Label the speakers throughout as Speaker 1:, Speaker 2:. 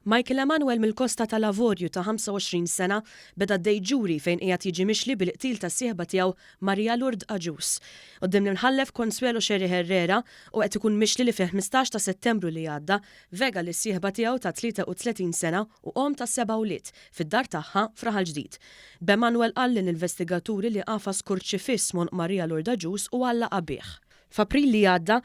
Speaker 1: Michael Emanuel mill-Kosta tal-Lavorju ta' 25 sena beda d-dejġuri fejn qiegħed jiġi mixli bil-qtil tas-sieħba tiegħu Maria Lourdes Agius. Quddiem l-imħallef Consuelo Xerri Herrera u qed ikun mixli li fi 15 ta' Settembru li għadda vega lis sieħba tiegħu ta' 33 sena u qom ta' 7 ulied fid-dar tagħha f'Raħal Ġdid. B'Emanuel qal l-investigaturi li qafas kurċifiss mont Maria Lourdes Agius u alla qabih. F'April li għadda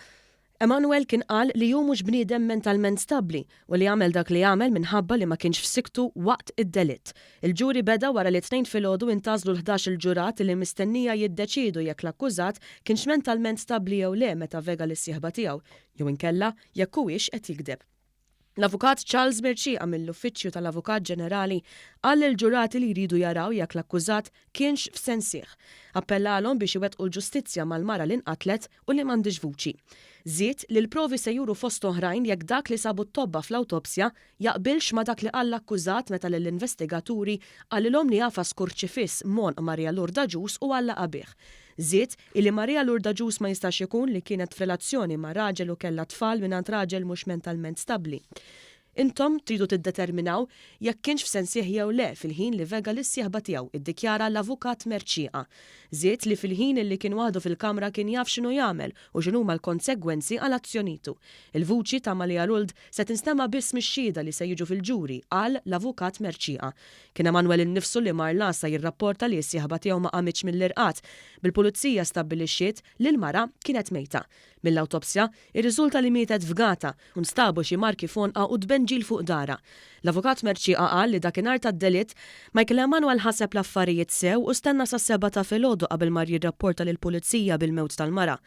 Speaker 1: Emanuel kien qal li hu mhux bniedem mentalment stabbli u li għamel dak li għamel minħabba li ma kienx f'siktu waqt id-delitt. Il-ġuri beda wara li tnejn filgħodu intażlu l-11 il-ġurat li mistennija jiddeċiedu jekk l-akkużat kienx mentalment stabbli jew le meta vega lis-sieħba tiegħu jew inkella jekk huwiex qed jikdeb. L-avukat Charles Merċieqa mill-Uffiċċju tal-Avukat Ġenerali qal lill-ġurati li jridu jaraw jekk l-akkużat kienx f'sensieħ. Appellalhom biex iwettqu l-ġustizzja mal-mara li nqatlet u li m'għandix vuċi. Żied li l-provi se juru fost oħrajn jekk dak li sabu t-tobba fl-awtopsja jaqbilx ma dak li qal l-akkużat meta lill-investigaturi qalilhom li qafas kurċifiss mont Maria Lourdes Agius u alla qabih. Żied illi Maria Lourdes Agius ma jistax ikun li kienet f'relazzjoni ma' raġel u kellha tfal mingħand raġel mhux mentalment stabbli. Intom tridu tiddeterminaw jekk kienx f'sensieħ jew le fil-ħin li vega lis-sieħba tiegħu, iddikjara l-avukat Merċieqa. Żied li fil-ħin li kien waħdu fil-kamra kien jaf x'inhu jagħmel u x'inhuma l-konsegwenzi għal azzjonitu. Il-vuċi ta' Maria Lourdes se tinstema' biss mix-xhieda li se jiġu fil-ġuri qal l-avukat Merċieqa. Kien Emanuel innifsu li mar lasa jirrapporta li s-sieħba tiegħu ma qamitx mill-irqat. Bil-pulizija stabbilixxiet li l-mara kienet mejta. Mill-awtopsja irriżulta li mietet f'gata u nstabu xi marki fonqa u tbenġil fuq dara. L-avukat Merċieqa qal li dakinhar tad-delitt Michael Emanuel ħaseb l-affarijiet sew u stenna sas-7 ta' filgħodu qabel mar jirrapporta lill-pulizija bil-mewt tal-mara.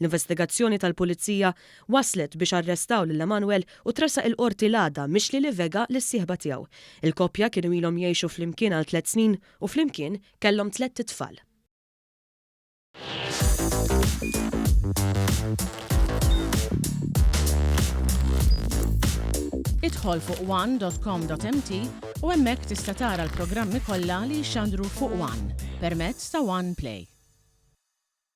Speaker 1: L-investigazzjoni tal-pulizija waslet biex arrestaw lil Emanuel u tresaq il-qorti l-għada mixli li vega lis-sieħba tiegħu. Il-koppja kienu ilhom jgħixu flimkien għal 3 snin u flimkien kellhom 3 tfal.
Speaker 2: Idħol fuq one.com.mt u hemmhekk tista' tara l-programmi kollha li jxandru fuq One permezz ta' One Play.